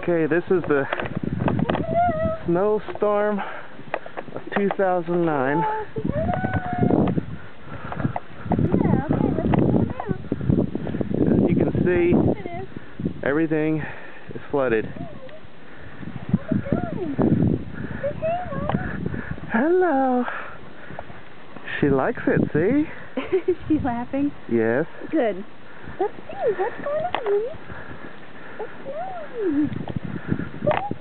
Okay, this is the snowstorm of 2009. As you can see, everything is flooded. Hello. She likes it, see? Is she laughing? Yes. Good. Let's see, what's going on? It's snowing. What is it?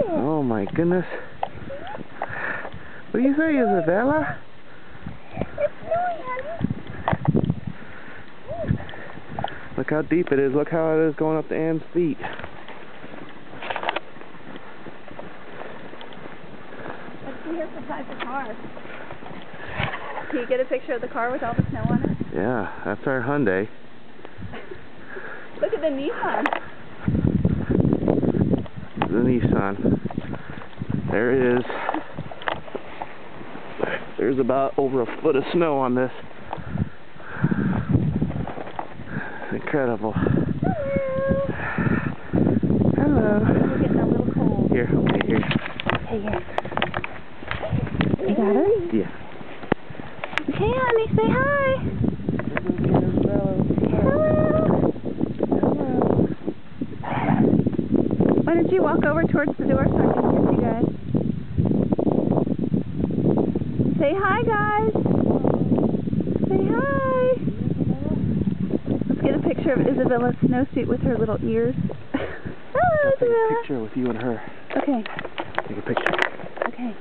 Oh my goodness. What do you say, Isabella? It's snowing, honey. Look how deep it is. Look how it is going up to Anne's feet. Let's see her beside the car. Can you get a picture of the car with all the snow on it? Yeah, that's our Hyundai. Look at the Nissan. The Nissan. There it is. There's about over a foot of snow on this. Incredible. Hello. We're getting a little cold. Here, okay, here. Hey, here. You got her? Yeah. Okay, honey, say hi. Why don't you walk over towards the door so I can get you guys? Say hi, guys. Say hi. Let's get a picture of Isabella's snowsuit with her little ears. Hello, I'll take a Isabella. picture with you and her. Okay. Take a picture. Okay.